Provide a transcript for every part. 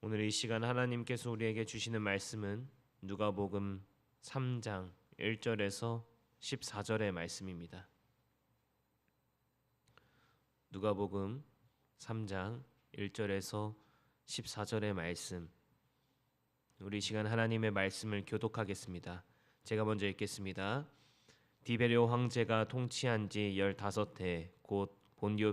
오늘 이 시간 하나님께서 우리에게 주시는 말씀은 누가복음 3장 1절에서 14절의 말씀입니다. 누가복음 3장 1절에서 14절의 말씀. 우리 이 시간 하나님의 말씀을 교독하겠습니다. 제가 먼저 읽겠습니다. 디베rio 황제가 통치한 지 15해 곧 본디오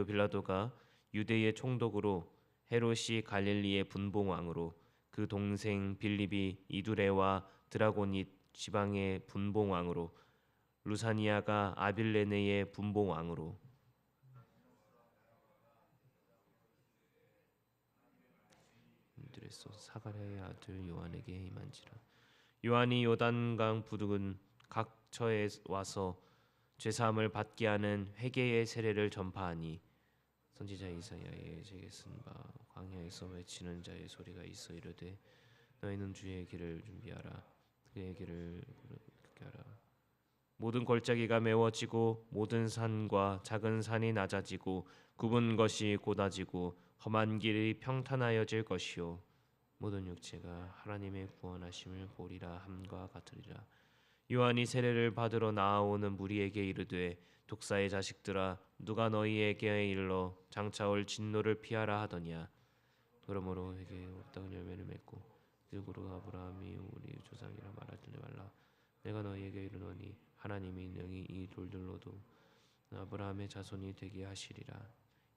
빌라도가 유대의 총독으로 헤롯이 갈릴리의 분봉왕으로 그 동생 빌립이 이두레와 드라고닛 지방의 분봉왕으로 루사니아가 아빌레네의 분봉왕으로 사가랴의 아들 요한에게 임한지라. 요한이 요단강 부두근 각처에 와서 죄사함을 받게 하는 회개의 세례를 전파하니 선지자 이사야의 제게 쓴 바 광야에서 외치는 자의 소리가 있어 이르되 너희는 주의 길을 준비하라 그의 길을 그렇게 하라. 모든 골짜기가 메워지고 모든 산과 작은 산이 낮아지고 굽은 것이 곧아지고 험한 길이 평탄하여질 것이요 모든 육체가 하나님의 구원하심을 보리라 함과 같으리라. 요한이 세례를 받으러 나아오는 무리에게 이르되 독사의 자식들아 누가 너희에게 일러 장차 올 진노를 피하라 하더냐. 그러므로 회개에 없다운 열매를 맺고 일구로 아브라함이 우리 조상이라 말하지 말라. 내가 너희에게 이르노니 하나님이 능히 이 돌들로도 아브라함의 자손이 되게 하시리라.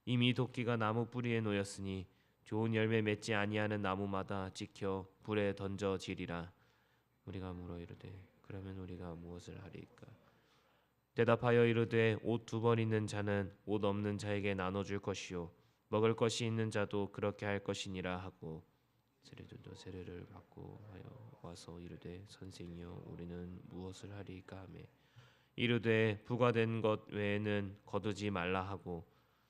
이미 도끼가 나무 뿌리에 놓였으니 좋은 열매 맺지 아니하는 나무마다 찍혀 불에 던져지리라. 우리가 물어 이르되 그러면 우리가 무엇을 하리까? 대답하여 이르되 옷 2벌 있는 자는 옷 없는 자에게 나눠줄 것이요 먹을 것이 있는 자도 그렇게 할 것이니라 하고 세례들도 세례를 받고 하여 와서 이르되 선생이여 우리는 무엇을 하리까 하며 이르되 부과된 것 외에는 거두지 말라 하고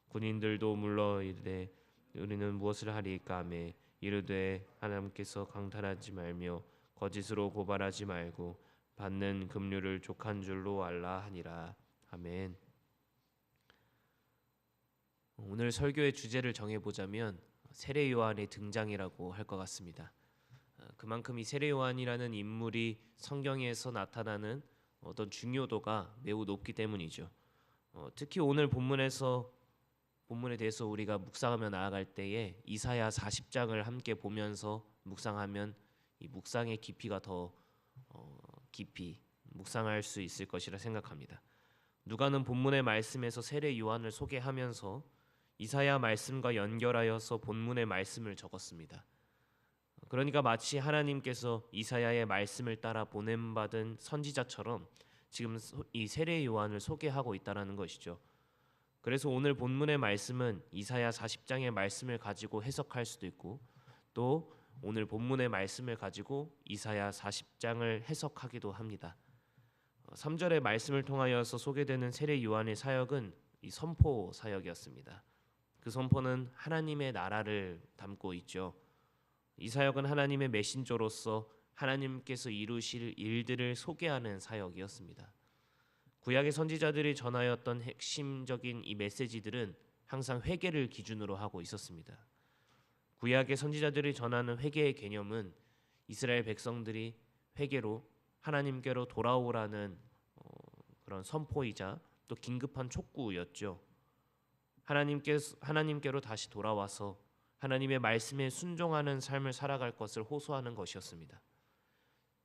군인들도 물러 이르되 우리는 무엇을 하리까 하며 이르되 하나님께서 강탈하지 말며 거짓으로 고발하지 말고 받는 급류를 족한 줄로 알라 하니라. 아멘. 오늘 설교의 주제를 정해보자면 세례 요한의 등장이라고 할 것 같습니다. 그만큼 이 세례 요한이라는 인물이 성경에서 나타나는 어떤 중요도가 매우 높기 때문이죠. 특히 오늘 본문에 대해서 우리가 묵상하며 나아갈 때에 이사야 40장을 함께 보면서 묵상하면 이 묵상의 깊이가 더 깊이 묵상할 수 있을 것이라 생각합니다. 누가는 본문의 말씀에서 세례 요한을 소개하면서 이사야 말씀과 연결하여서 본문의 말씀을 적었습니다. 그러니까 마치 하나님께서 이사야의 말씀을 따라 보냄받은 선지자처럼 지금 이 세례 요한을 소개하고 있다는 것이죠. 그래서 오늘 본문의 말씀은 이사야 40장의 말씀을 가지고 해석할 수도 있고 또 오늘 본문의 말씀을 가지고 이사야 40장을 해석하기도 합니다. 3절의 말씀을 통하여서 소개되는 세례 요한의 사역은 이 선포 사역이었습니다. 그 선포는 하나님의 나라를 담고 있죠. 이 사역은 하나님의 메신저로서 하나님께서 이루실 일들을 소개하는 사역이었습니다. 구약의 선지자들이 전하였던 핵심적인 이 메시지들은 항상 회개를 기준으로 하고 있었습니다. 구약의 선지자들이 전하는 회개의 개념은 이스라엘 백성들이 회개로 하나님께로 돌아오라는 그런 선포이자 또 긴급한 촉구였죠. 하나님께로 다시 돌아와서 하나님의 말씀에 순종하는 삶을 살아갈 것을 호소하는 것이었습니다.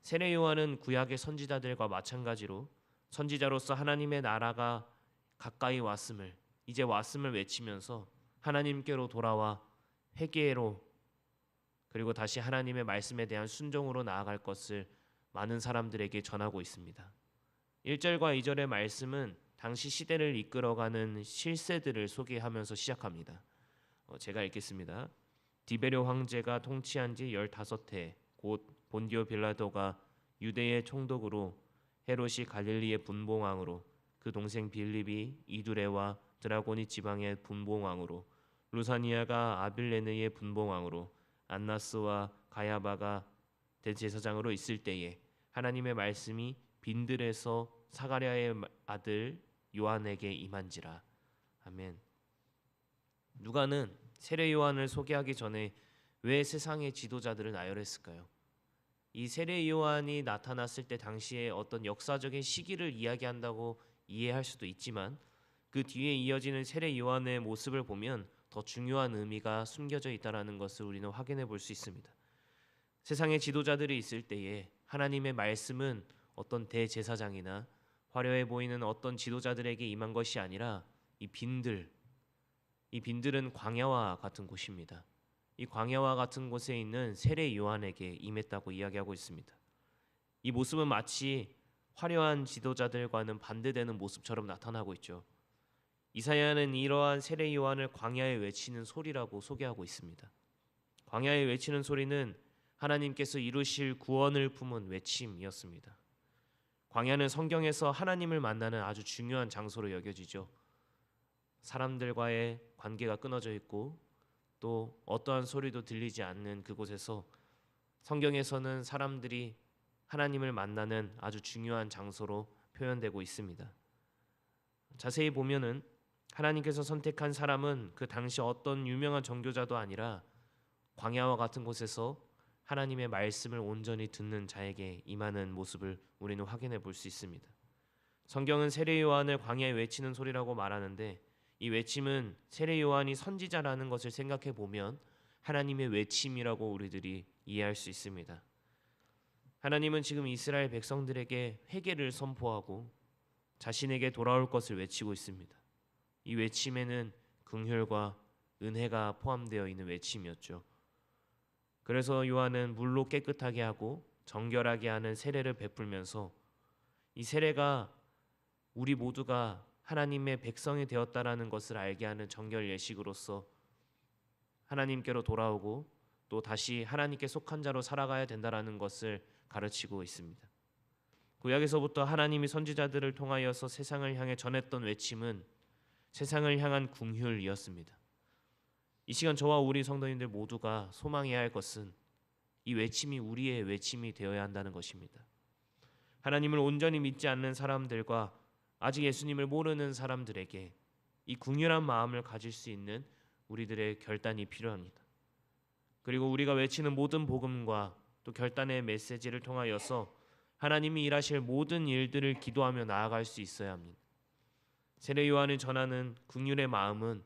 세례 요한은 구약의 선지자들과 마찬가지로 선지자로서 하나님의 나라가 가까이 왔음을 이제 왔음을 외치면서 하나님께로 돌아와 회개로 그리고 다시 하나님의 말씀에 대한 순종으로 나아갈 것을 많은 사람들에게 전하고 있습니다. 1절과 2절의 말씀은 당시 시대를 이끌어가는 실세들을 소개하면서 시작합니다. 제가 읽겠습니다. 디베rio 황제가 통치한 지 15해 곧 본디오 빌라도가 유대의 총독으로 헤롯이 갈릴리의 분봉왕으로 그 동생 빌립이 이두레와 드라고니 지방의 분봉왕으로 루사니아가 아빌레네의 분봉왕으로 안나스와 가야바가 대제사장으로 있을 때에 하나님의 말씀이 빈들에서 사가랴의 아들 요한에게 임한지라. 아멘. 누가는 세례 요한을 소개하기 전에 왜 세상의 지도자들을 나열했을까요? 이 세례 요한이 나타났을 때 당시에 어떤 역사적인 시기를 이야기한다고 이해할 수도 있지만 그 뒤에 이어지는 세례 요한의 모습을 보면 더 중요한 의미가 숨겨져 있다는 것을 우리는 확인해 볼 수 있습니다. 세상의 지도자들이 있을 때에 하나님의 말씀은 어떤 대제사장이나 화려해 보이는 어떤 지도자들에게 임한 것이 아니라 이 빈들은 광야와 같은 곳입니다. 이 광야와 같은 곳에 있는 세례 요한에게 임했다고 이야기하고 있습니다. 이 모습은 마치 화려한 지도자들과는 반대되는 모습처럼 나타나고 있죠. 이사야는 이러한 세례 요한을 광야에 외치는 소리라고 소개하고 있습니다. 광야에 외치는 소리는 하나님께서 이루실 구원을 품은 외침이었습니다. 광야는 성경에서 하나님을 만나는 아주 중요한 장소로 여겨지죠. 사람들과의 관계가 끊어져 있고 또 어떠한 소리도 들리지 않는 그곳에서 성경에서는 사람들이 하나님을 만나는 아주 중요한 장소로 표현되고 있습니다. 자세히 보면은 하나님께서 선택한 사람은 그 당시 어떤 유명한 정교자도 아니라 광야와 같은 곳에서 하나님의 말씀을 온전히 듣는 자에게 임하는 모습을 우리는 확인해 볼 수 있습니다. 성경은 세례 요한을 광야에 외치는 소리라고 말하는데 이 외침은 세례 요한이 선지자라는 것을 생각해 보면 하나님의 외침이라고 우리들이 이해할 수 있습니다. 하나님은 지금 이스라엘 백성들에게 회개를 선포하고 자신에게 돌아올 것을 외치고 있습니다. 이 외침에는 긍휼과 은혜가 포함되어 있는 외침이었죠. 그래서 요한은 물로 깨끗하게 하고 정결하게 하는 세례를 베풀면서 이 세례가 우리 모두가 하나님의 백성이 되었다라는 것을 알게 하는 정결 예식으로서 하나님께로 돌아오고 또 다시 하나님께 속한 자로 살아가야 된다라는 것을 가르치고 있습니다. 구약에서부터 하나님이 선지자들을 통하여서 세상을 향해 전했던 외침은 세상을 향한 긍휼이었습니다. 이 시간 저와 우리 성도님들 모두가 소망해야 할 것은 이 외침이 우리의 외침이 되어야 한다는 것입니다. 하나님을 온전히 믿지 않는 사람들과 아직 예수님을 모르는 사람들에게 이 긍휼한 마음을 가질 수 있는 우리들의 결단이 필요합니다. 그리고 우리가 외치는 모든 복음과 또 결단의 메시지를 통하여서 하나님이 일하실 모든 일들을 기도하며 나아갈 수 있어야 합니다. 세례 요한이 전하는 긍휼의 마음은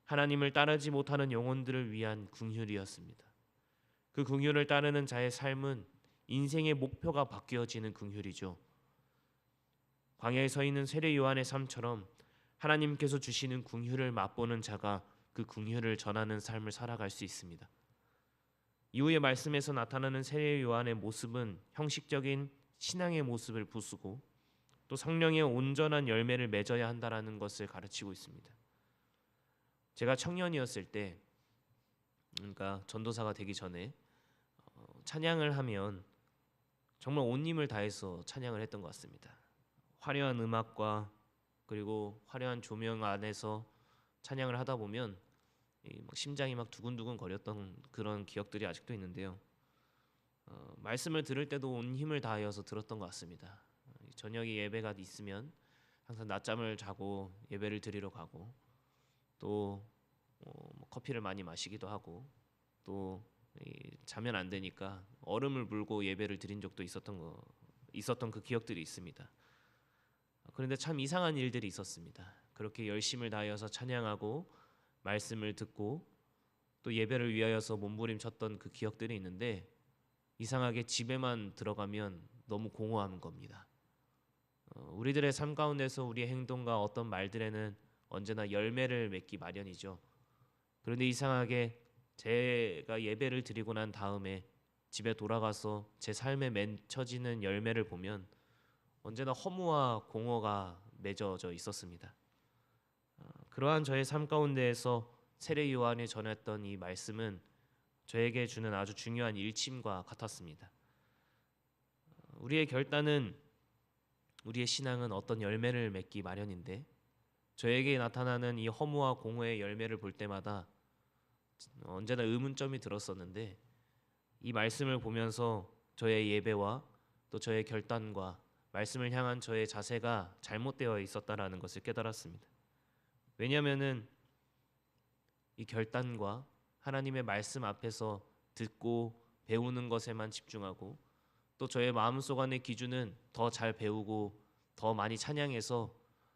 하나님을 따르지 못하는 영혼들을 위한 긍휼이었습니다. 그 긍휼을 따르는 자의 삶은 인생의 목표가 바뀌어지는 긍휼이죠. 광야에 서 있는 세례 요한의 삶처럼 하나님께서 주시는 긍휼을 맛보는 자가 그 긍휼을 전하는 삶을 살아갈 수 있습니다. 이후의 말씀에서 나타나는 세례 요한의 모습은 형식적인 신앙의 모습을 부수고 또 성령의 온전한 열매를 맺어야 한다라는 것을 가르치고 있습니다. 제가 청년이었을 때, 그러니까 전도사가 되기 전에 찬양을 하면 정말 온 힘을 다해서 찬양을 했던 것 같습니다. 화려한 음악과 그리고 화려한 조명 안에서 찬양을 하다 보면 심장이 막 두근두근 거렸던 그런 기억들이 아직도 있는데요. 말씀을 들을 때도 온 힘을 다하여서 들었던 것 같습니다. 저녁에 예배가 있으면 항상 낮잠을 자고 예배를 드리러 가고 또 커피를 많이 마시기도 하고 또 자면 안 되니까 얼음을 불고 예배를 드린 적도 있었던 그 기억들이 있습니다. 그런데 참 이상한 일들이 있었습니다. 그렇게 열심을 다하여서 찬양하고 말씀을 듣고 또 예배를 위하여서 몸부림쳤던 그 기억들이 있는데 이상하게 집에만 들어가면 너무 공허한 겁니다. 우리들의 삶 가운데서 우리의 행동과 어떤 말들에는 언제나 열매를 맺기 마련이죠. 그런데 이상하게 제가 예배를 드리고 난 다음에 집에 돌아가서 제 삶에 맺혀지는 열매를 보면 언제나 허무와 공허가 맺어져 있었습니다. 그러한 저의 삶 가운데에서 세례 요한이 전했던 이 말씀은 저에게 주는 아주 중요한 일침과 같았습니다. 우리의 결단은 우리의 신앙은 어떤 열매를 맺기 마련인데 저에게 나타나는 이 허무와 공허의 열매를 볼 때마다 언제나 의문점이 들었었는데 이 말씀을 보면서 저의 예배와 또 저의 결단과 말씀을 향한 저의 자세가 잘못되어 있었다라는 것을 깨달았습니다. 왜냐하면은 이 결단과 하나님의 말씀 앞에서 듣고 배우는 것에만 집중하고, 또 저의 마음속 안의 기준은 더 잘 배우고 더 많이 찬양해서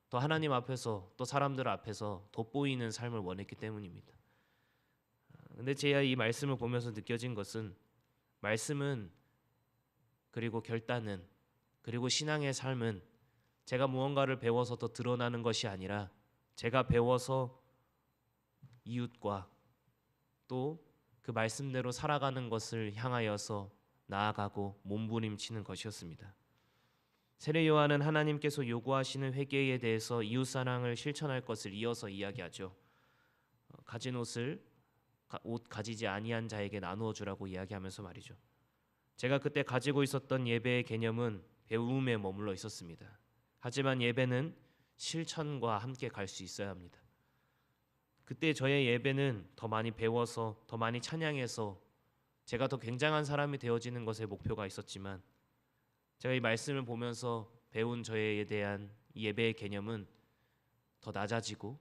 더 하나님 앞에서 또 사람들 앞에서 돋보이는 삶을 원했기 때문입니다. 근데 제가 이 말씀을 보면서 느껴진 것은, 말씀은, 그리고 결단은, 그리고 신앙의 삶은 제가 무언가를 배워서 더 드러나는 것이 아니라 제가 배워서 이웃과 또 그 말씀대로 살아가는 것을 향하여서 나아가고 몸부림치는 것이었습니다. 세례 요한은 하나님께서 요구하시는 회개에 대해서 이웃 사랑을 실천할 것을 이어서 이야기하죠. 가진 옷을 옷 가지지 아니한 자에게 나누어 주라고 이야기하면서 말이죠. 제가 그때 가지고 있었던 예배의 개념은 배움에 머물러 있었습니다. 하지만 예배는 실천과 함께 갈 수 있어야 합니다. 그때 저의 예배는 더 많이 배워서 더 많이 찬양해서 제가 더 굉장한 사람이 되어지는 것에 목표가 있었지만, 제가 이 말씀을 보면서 배운 저에 대한 이 예배의 개념은 더 낮아지고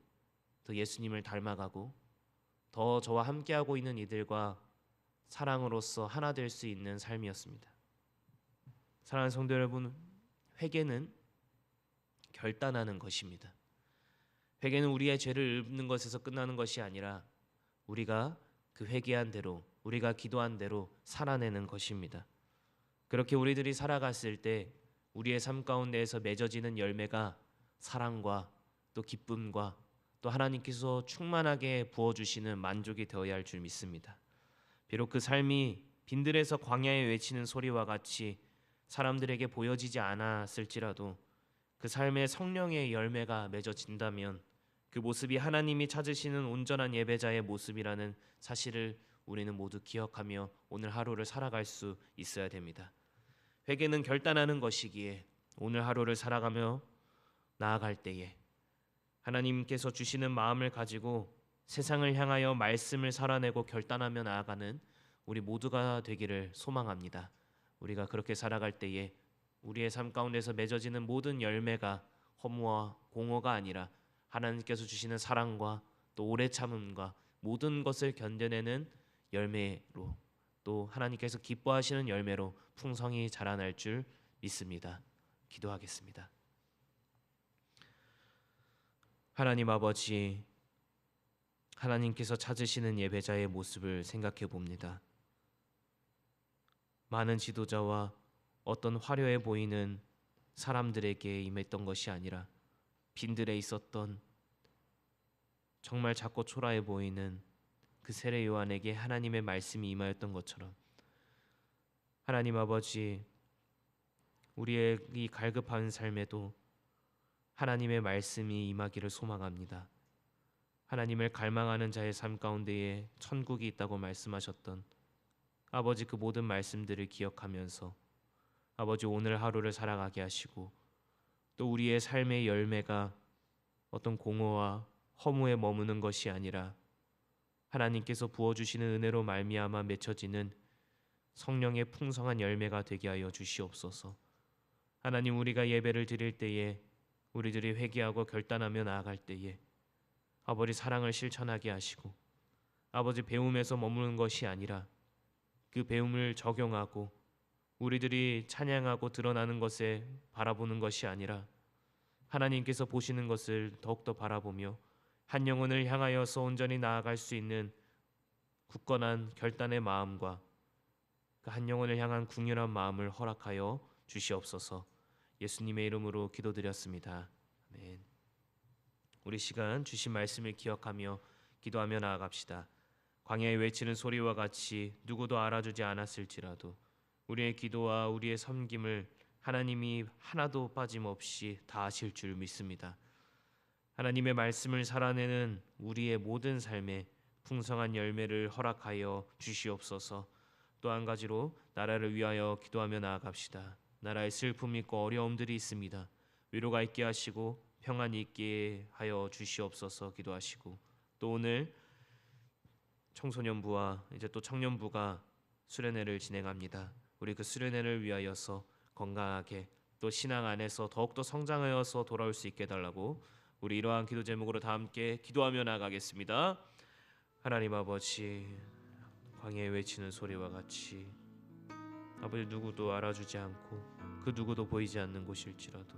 더 예수님을 닮아가고 더 저와 함께하고 있는 이들과 사랑으로서 하나 될 수 있는 삶이었습니다. 사랑하는 성도 여러분, 회개는 결단하는 것입니다. 회개는 우리의 죄를 읊는 것에서 끝나는 것이 아니라 우리가 그 회개한 대로, 우리가 기도한 대로 살아내는 것입니다. 그렇게 우리들이 살아갔을 때 우리의 삶 가운데에서 맺어지는 열매가 사랑과 또 기쁨과 또 하나님께서 충만하게 부어주시는 만족이 되어야 할 줄 믿습니다. 비록 그 삶이 빈들에서 광야에 외치는 소리와 같이 사람들에게 보여지지 않았을지라도 그 삶의 성령의 열매가 맺어진다면 그 모습이 하나님이 찾으시는 온전한 예배자의 모습이라는 사실을 우리는 모두 기억하며 오늘 하루를 살아갈 수 있어야 됩니다. 회개는 결단하는 것이기에 오늘 하루를 살아가며 나아갈 때에 하나님께서 주시는 마음을 가지고 세상을 향하여 말씀을 살아내고 결단하며 나아가는 우리 모두가 되기를 소망합니다. 우리가 그렇게 살아갈 때에 우리의 삶 가운데서 맺어지는 모든 열매가 허무와 공허가 아니라 하나님께서 주시는 사랑과 또 오래 참음과 모든 것을 견뎌내는 열매로, 또 하나님께서 기뻐하시는 열매로 풍성히 자라날 줄 믿습니다. 기도하겠습니다. 하나님 아버지, 하나님께서 찾으시는 예배자의 모습을 생각해 봅니다. 많은 지도자와 어떤 화려해 보이는 사람들에게 임했던 것이 아니라 빈들에 있었던 정말 작고 초라해 보이는 그 세례 요한에게 하나님의 말씀이 임하였던 것처럼, 하나님 아버지, 우리의 이 갈급한 삶에도 하나님의 말씀이 임하기를 소망합니다. 하나님을 갈망하는 자의 삶 가운데에 천국이 있다고 말씀하셨던 아버지, 그 모든 말씀들을 기억하면서 아버지, 오늘 하루를 살아가게 하시고 또 우리의 삶의 열매가 어떤 공허와 허무에 머무는 것이 아니라 하나님께서 부어주시는 은혜로 말미암아 맺혀지는 성령의 풍성한 열매가 되게 하여 주시옵소서. 하나님, 우리가 예배를 드릴 때에 우리들이 회개하고 결단하며 나아갈 때에 아버지, 사랑을 실천하게 하시고 아버지, 배움에서 머무는 것이 아니라 그 배움을 적용하고 우리들이 찬양하고 드러나는 것에 바라보는 것이 아니라 하나님께서 보시는 것을 더욱더 바라보며 한 영혼을 향하여서 온전히 나아갈 수 있는 굳건한 결단의 마음과 그 한 영혼을 향한 궁휼한 마음을 허락하여 주시옵소서. 예수님의 이름으로 기도드렸습니다. 아멘. 우리 시간 주신 말씀을 기억하며 기도하며 나아갑시다. 광야에 외치는 소리와 같이 누구도 알아주지 않았을지라도 우리의 기도와 우리의 섬김을 하나님이 하나도 빠짐없이 다 하실 줄 믿습니다. 하나님의 말씀을 살아내는 우리의 모든 삶에 풍성한 열매를 허락하여 주시옵소서. 또 한 가지로 나라를 위하여 기도하며 나아갑시다. 나라에 슬픔이 있고 어려움들이 있습니다. 위로가 있게 하시고 평안이 있게 하여 주시옵소서 기도하시고, 또 오늘 청소년부와 이제 또 청년부가 수련회를 진행합니다. 우리 그 수련회를 위하여서 건강하게 또 신앙 안에서 더욱더 성장하여서 돌아올 수 있게 해달라고 우리 이러한 기도 제목으로 다 함께 기도하며 나아가겠습니다. 하나님 아버지, 광야에 외치는 소리와 같이 아버지 누구도 알아주지 않고 그 누구도 보이지 않는 곳일지라도